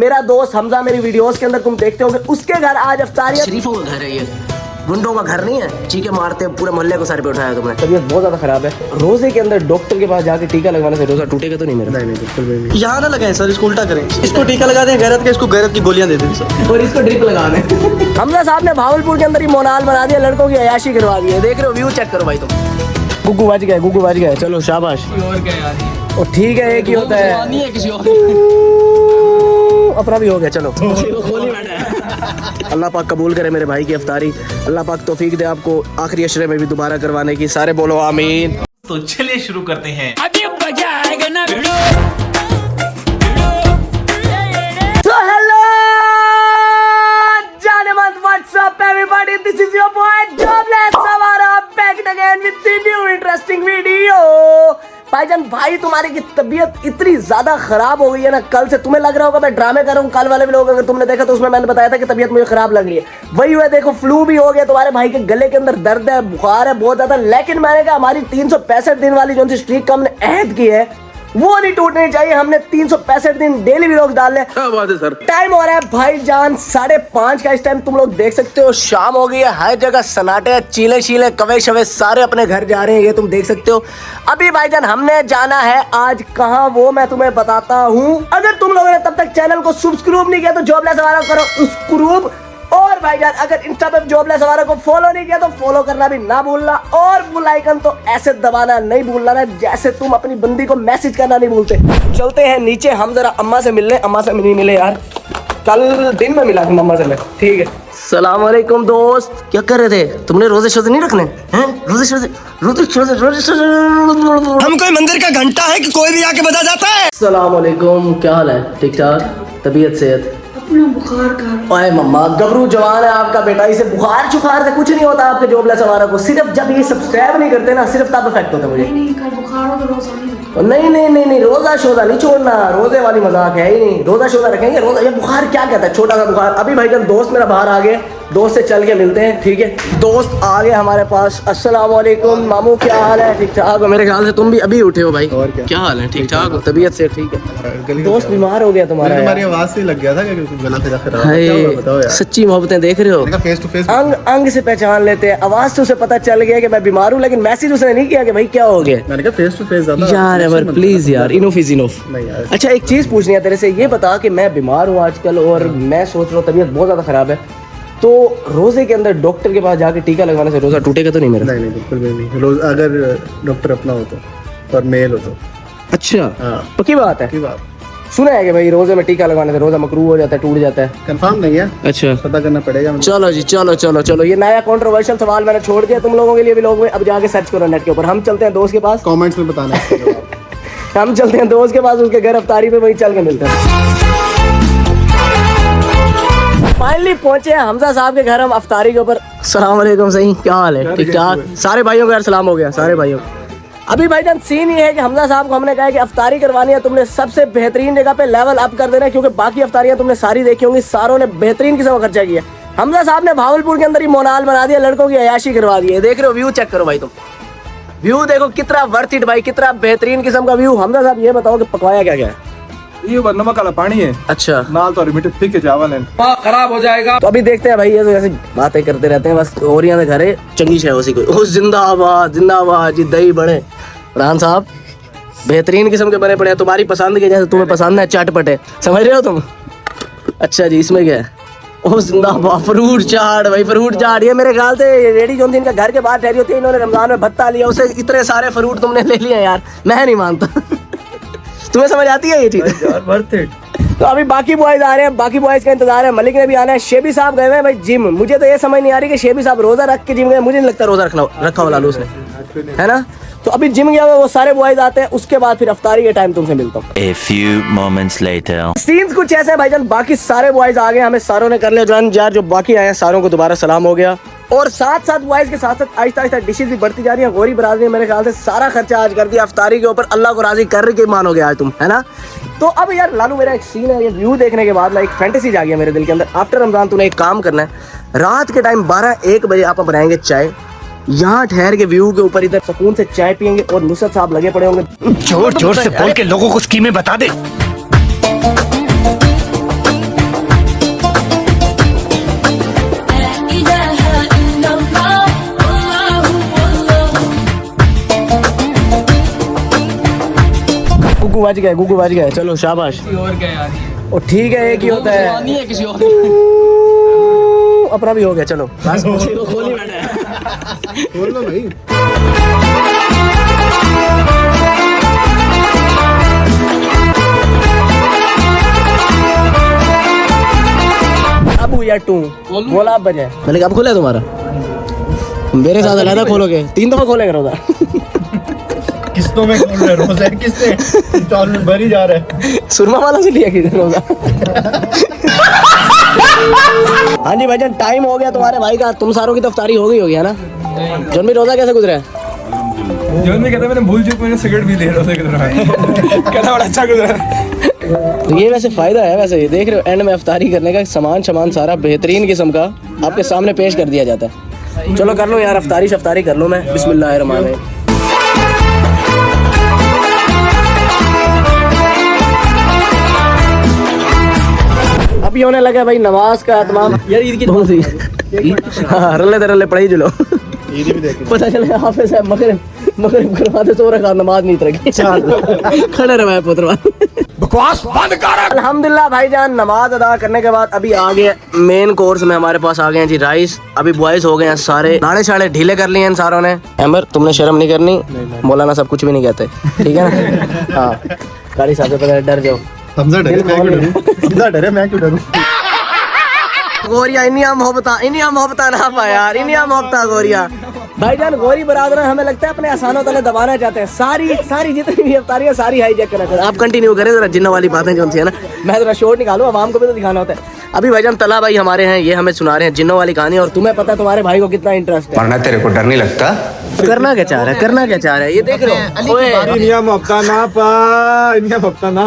मेरा दोस्त हमजा मेरी वीडियोस के अंदर तुम देखते होगे, उसके घर आज अफ्तारी। शरीफों का घर है ये, गुंडों का घर नहीं है। चीखे मारते पूरे मोहल्ले को सर पे उठाया तुमने। तबीयत बहुत ज्यादा खराब है। रोजे के अंदर डॉक्टर के पास जाके टीका लगवाने से रोजा टूटेगा तो नहीं मेरा? नहीं बिल्कुल भी नहीं। यहाँ ना लगाएं सर, इसको उल्टा करें। इसको टीका लगा दें गैरत के, इसको गैरत की गोलियां दे दें सर, और इसको ड्रिप लगा दें। हमजा साहब ने भावलपुर के अंदर ही मोनाल बना दिया, लड़कों की अयाशी करवा दी है। देख रहे हो, व्यू चेक करो भाई तुम। गुग्गू बच गए, गुग्गू बच गए। चलो शाबाश। और क्या यार, और ठीक है, एक ही होता है, नहीं है किसी और। अपना भी हो गया। चलो अल्लाह पाक कबूल करे मेरे भाई की अफ्तारी। अल्लाह पाक तौफीक दे आपको आखिरी अशरे में भी दोबारा करवाने की। सारे बोलो आमीन। तो चलिए शुरू करते हैं। So hello, Janamant, what's up everybody? This is your boy Jobless Savara back again with the new interesting video. भाईजान भाई तुम्हारी की तबीयत इतनी ज्यादा खराब हो गई है ना कल से। तुम्हें लग रहा होगा मैं ड्रामे कर रहा हूँ। कल वाले भी लोग अगर तुमने देखा तो उसमें मैंने बताया था कि तबीयत मुझे खराब लग रही है। वही हुआ, देखो फ्लू भी हो गया। तुम्हारे भाई के गले के अंदर दर्द है, बुखार है बहुत ज्यादा। लेकिन मैंने कहा हमारी 365 दिन वाली जो सी स्ट्रीक का हमने अहद की है वो नहीं टूटनी चाहिए। हमने 365 दिन डेली व्लॉग डाल ले। क्या बात है सर। टाइम हो रहा है भाईजान 5:30 का। इस टाइम तुम लोग देख सकते हो शाम हो गई है। हर जगह सन्नाटे, चीले शीले, कवे शवे सारे अपने घर जा रहे हैं। ये तुम देख सकते हो। अभी भाईजान हमने जाना है आज कहाँ, वो मैं तुम्हें बताता हूँ। अगर तुम लोगों ने तब तक चैनल को सब्सक्राइब नहीं किया तो जॉबलेस सवारा करो सब्सक्राइब। और भाईजान अगर इंस्टा पे जॉबलेस सवारा को फॉलो नहीं किया तो फॉलो करना भी ना भूलना। और बेल आइकन तो ऐसे दबाना नहीं भूलना ना जैसे तुम अपनी बंदी को मैसेज करना नहीं भूलते। चलते हैं नीचे, हम जरा अम्मा से मिलने। अम्मा से नहीं मिले यार, कल दिन में मिला अम्मा से। ठीक है। सलाम अलैकुम दोस्त, क्या कर रहे थे? तुमने रोजे शोजे नहीं रखने हैं? रोजे शोजे हम कोई मंदिर का घंटा है कि कोई भी आके बजा जाता है। सलाम अलैकुम, क्या हाल है? ठीक ठाक, तबीयत सेहत? अपना बुखार का। ओए मम्मा, गबरू जवान है आपका बेटा, इसे बुखार चुखार से कुछ नहीं होता आपके जॉबलेस सवारा को। सिर्फ जब ये सब्सक्राइब नहीं करते ना, सिर्फ तब इफेक्ट होता है मुझे। नहीं कल बुखार हो तो रोजा नहीं। नहीं, रोजा शोजा नहीं छोड़ना। रोजे वाली मजाक है ही नहीं। रोजा शोजा रखेंगे। रोजा, ये बुखार क्या कहता है, छोटा सा बुखार। अभी भाई जब दोस्त मेरा बाहर आ गए, दोस्त से चल के मिलते हैं। ठीक है, दोस्त आ गए हमारे पास। अस्सलाम वालेकुम मामू, क्या हाल है? ठीक ठाक। मेरे ख्याल से तुम भी अभी उठे हो भाई। और क्या हाल है? ठीक ठाक, तबीयत से ठीक है। दोस्त बीमार हो गया तुम्हारा? तुम्हारी आवाज से लग गया था कि गला तेरा खराब है। क्या हुआ बताओ यार। सच्ची मोहब्बतें देख रहे हो, फेस टू फेस अंग अंग से पहचान लेते हैं। आवाज से उसे पता चल गया कि मैं बीमार हूँ, लेकिन मैसेज उसने नहीं किया कि भाई क्या हो गया। मैंने कहा फेस टू फेस ज्यादा यार एवर प्लीज यार, इनफ इज इनफ। नहीं यार। अच्छा एक चीज पूछनी है तेरे से, ये बता कि मैं बीमार हूँ आजकल और मैं सोच रहा हूँ तबीयत बहुत ज्यादा खराब है, तो रोजे के अंदर डॉक्टर के पास जाके टीका लगवाने से रोजा टूटेगा तो नहीं मेरा? नहीं बिल्कुल भी नहीं। रोज अगर डॉक्टर अपना हो तो और मेल हो तो। अच्छा हाँ पक्की बात है? की बात सुना है कि भाई रोजे में टीका लगवाने से रोजा मकरूह हो जाता है, टूट जाता है। कंफर्म नहीं है, अच्छा पता करना पड़ेगा। चलो जी, चलो ये नया कंट्रोवर्शियल सवाल मैंने छोड़ दिया तुम लोगों के लिए भी। लोग अब जाके सर्च करो नेट के ऊपर। हम चलते हैं दोस्त के पास, कमेंट्स में बताना है इसका जवाब। हम चलते हैं दोस्त के पास, उसके घर अफ्तारी पे वहीं चल के मिलते हैं। फाइनली पहुंचे हैं हमजा साहब के घर हम अफ्तारी के ऊपर। अस्सलाम वालेकुम, सही क्या हाल है? ठीक ठाक। सारे भाइयों को यार सलाम हो गया, सारे भाइयों। अभी भाईजान सीन ये है कि हमजा साहब को हमने कहा कि अफ्तारी करवानी है, तुमने सबसे बेहतरीन जगह पे लेवल अप कर देना, क्योंकि बाकी अफ्तारियां तुमने सारी देखी होंगी, सारों ने बेहतरीन किस्म का खर्चा किया। हमजा साहब ने भावलपुर के अंदर ही मोनाल बना दिया, लड़कों की अयाशी करवा दी है। देख रहे हो, व्यू चेक करो भाई तुम। व्यू देखो कितना वर्थ इट भाई, कितना बेहतरीन किस्म का व्यू। हमजा साहब ये बताओ कि पकवाया क्या क्या है? ये नमक वाला पानी है। अच्छा, नाल तो मीठे ठीक है, चावल है। खराब हो जाएगा। तो अभी देखते हैं भाई, ये तो ऐसे बातें करते रहते हैं बस। और यहाँ घर है चंगी शह उसी को। ओ जिंदाबाद जिंदाबाद जी, दही बड़े रान साहब बेहतरीन किस्म के बने पड़े हैं, तुम्हारी पसंद के जैसे तुम्हें पसंद है, चटपटे, समझ रहे हो तुम? अच्छा जी, इसमें क्या है? ओ जिंदाबाद, फ्रूट चाट भाई, फ्रूट चाट। ये मेरे ख्याल से रेडी जो इनका घर के बाहर ठहरी होती है, इन्होंने रमजान में भत्ता लिया, उसे इतने सारे फ्रूट तुमने ले लिए यार, मैं नहीं मानता। तुम्हें समझ आती है ये चीज? Worth it. तो अभी बाकी बॉयज आ रहे हैं, बाकी बॉयज का इंतजार है। मलिक ने भी आना है, शेबी साहब गए हुए हैं भाई जिम। मुझे तो ये समझ नहीं आ रही कि शेबी साहब रोजा रख के जिम गए। मुझे नहीं लगता रोजा रखा हुआ लालू उसने, है ना? तो अभी जिम गया हुआ वो सारे बॉयज आते हैं, उसके बाद फिर अफ्तारी के टाइम तुमसे मिलता हूँ। A few moments later. Scenes कुछ ऐसे हैं भाईजान, बाकी सारे बॉयज आ गए, हमें सारों ने कर लिया ज्वाइन। यार जो बाकी आए हैं सारों को दोबारा सलाम हो गया। और साथ साथ बॉयज के साथ साथ आहिस्ता आहिस्ता डिशेज भी बढ़ती जा रही है। गौरी बरादरी ने मेरे ख्याल से सारा खर्चा आज कर दिया अफ्तारी के ऊपर। अल्लाह को राजी कर के मानोगे आज तुम, है ना? तो अब यार लालू, मेरा एक सीन है, ये व्यू देखने के बाद ना एक फैंटेसी जागी है मेरे दिल के अंदर। आफ्टर रमजान तूने एक काम करना है, रात के टाइम 12-1 बजे आप बनाएंगे चाय, यहाँ ठहर के व्यू के ऊपर इधर सुकून से चाय पियेंगे और नुसरत साहब लगे पड़े होंगे। जोर जोर से बोल के लोगों को स्कीमें बता दे। बच गए, गुगू बच गए। चलो शाबाश। और क्या यार ये? ओ ठीक है, एक ही होता है। नहीं है किसी और अपना भी हो गया। चलो बस बोल लो भाई। अब या टू बोला आप बजे मैंने कब खोला तुम्हारा? मेरे साथ अलग खोलोगे, 3 दफा खोलेगा रोजा। किस्तों में खोल रहे रोजा किससे? इंस्टॉलमेंट भर ही जा रहा है। सुरमा वाला से लिया किधर रोजा? हाँ जी भाईजान, टाइम हो गया तुम्हारे भाई का। तुम सारों की तो इफ्तारी हो गई होगी है ना? जौन भी रोजा कैसे गुजरा है? जौन में कहता मैंने भूल चूक मैंने सिगरेट भी ले रोजे की तरह कहता बड़ा अच्छा गुजरा। तो ये वैसे फायदा है, वैसे ये देख रहे हो एंड में इफ्तारी करने का सामान सारा बेहतरीन किस्म का आपके सामने पेश कर दिया जाता है। चलो कर लो यार, इफ्तारी कर लो। मैं बिस्मिल्लाहिर्रहमानिर्रहीम। अभी होने लगा भाई नमाज का तमाम। यार ईद की बहुत सी हाँ, रल्ले पढ़ाई जुलो। पता चले हाफिज है मगरिब करवाते सो रखा नमाज नहीं तरगी खड़े रहे पुत्र। बकवास बंद कर। अल्हम्दुलिल्लाह भाईजान, नमाज अदा करने के बाद अभी आ गए मेन कोर्स में। हमारे पास आ गए हैं जी राइस। अभी बॉयज हो गए हैं सारे, नाड़े शाड़े ढीले कर लिए हैं सारों ने। एम्बर तुमने शर्म नहीं करनी, मौलाना सब कुछ भी नहीं कहते, ठीक है ना? हाँ कारी साहब से पता डर जाओ। हमजा डरे, मैं क्यों डरूं? गोरिया इनिया मोहब्बता ना पा यार, इनिया मोहब्बता गोरिया। भाईजान गोरी बरादर हमें लगता है अपने आसानों तले दबाना चाहते हैं। सारी जितनी भी अफ्तारियां सारी हाईजैक करना चाहते हैं। आप कंटिन्यू करें जरा जिन्ना वाली बातें जो है ना, मैं जरा शॉर्ट निकालूं, आवाम को भी तो दिखाना होता है। अभी भाईजान तला भाई हमारे हैं, ये हमें सुना रहे हैं जिन्नों वाली कहानी। और तुम्हें पता है तुम्हारे भाई को कितना इंटरेस्ट है। वरना तेरे को डर नहीं लगता? करना क्या चाह रहा है ये देख रहे हो। इनिया मफ्ता ना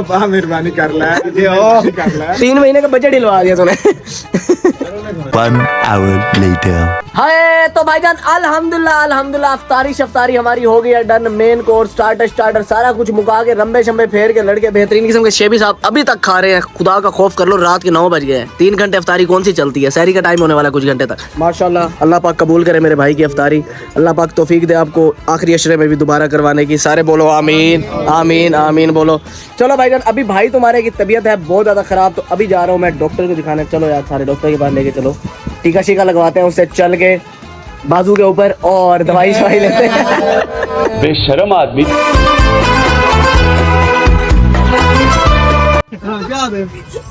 पा मेहरबानी कर ला। 3 महीने का बजट हिलवा दिया तूने। 1 hour later. हाय तो भाईजान अल्हम्दुलिल्लाह अफ्तारी हमारी हो गई है डन। मेन कोर्स स्टार्टर सारा कुछ मुका के रंबे शंबे फेर के लड़के बेहतरीन किस्म के शेबी साहब अभी तक खा रहे हैं। खुदा का खौफ कर लो, रात के 9 बज गए हैं। 3 घंटे अफ्तारी कौन सी चलती है? सहरी का टाइम होने वाला कुछ घंटे तक। माशाल्लाह अल्लाह पाक कबूल करे मेरे भाई की अफ्तारी। अल्लाह पाक तौफीक दे आपको आखिरी अशरे में भी दोबारा करवाने की। सारे बोलो आमीन आमीन आमीन बोलो। चलो भाईजान, अभी भाई तुम्हारे की तबीयत है बहुत ज्यादा खराब, तो अभी जा रहा हूँ मैं डॉक्टर को दिखाने। चलो यार सारे डॉक्टर के पास लेके चलो, टीका शीका लगवाते हैं उससे चल के बाजू के ऊपर और दवाई शवाई लेते हैं। बेशरम आदमी।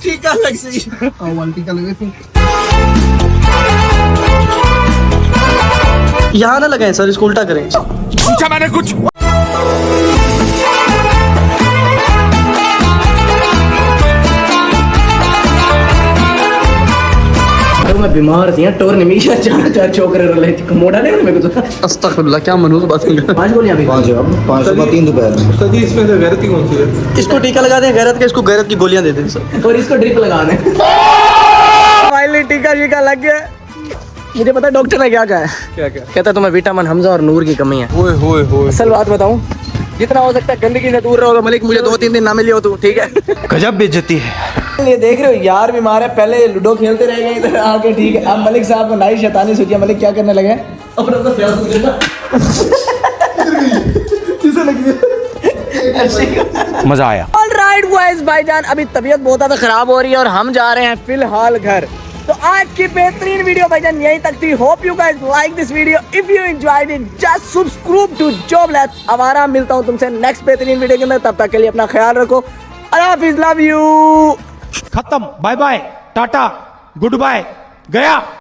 टीका लगे थे। यहाँ ना लगाएं सर, इसको उल्टा करें। पूछा मैंने कुछ? मैं बीमार थी टोर निमीशा 4 छोकरे रले मोड़ा नहीं मेरे को तो। अस्तगफिरुल्लाह, क्या मनहूस बात कर रहे हैं। 5 गोलियां भी 5 सुबह 3 दोपहर में। सदी इसमें से गैरती कौन सी है? इसको टीका लगा दें गैरत का, इसको गैरत की गोलियां दे दें सर। और इसको ड्रिप लगा दें। फाइनली टीका शीका लग गया। मुझे पता है डॉक्टर ने क्या कहा है। कहता है तुम्हें विटामिन हमजा और नूर की कमी है। होए असल बात बताऊं, जितना हो सकता है गंदगी से दूर रहोगे। मलिक मुझे 2-3 दिन ना मिली हो तू, ठीक है? गजब बेइज्जती है। ये देख रहे हो यार बीमार है, पहले लूडो खेलते रह गए इधर आके, ठीक है? अब मलिक साहब को नई शैतानी सोचिए। मलिक क्या करने लगे? मजा आया। ऑलराइट बॉयज भाईजान, अभी तबीयत बहुत ज्यादा खराब हो रही है और हम जा रहे हैं फिलहाल घर। तो आज की बेहतरीन वीडियो भाईजान यहीं तक थी। Hope you guys like this video. If you enjoyed it just subscribe to Jobless. अब आराम मिलता हूँ तुमसे नेक्स्ट बेहतरीन वीडियो के अंदर। तब तक के लिए अपना ख्याल रखो। अल्लाह हाफिज, लव यू। खत्म, bye bye, tata, goodbye, गया।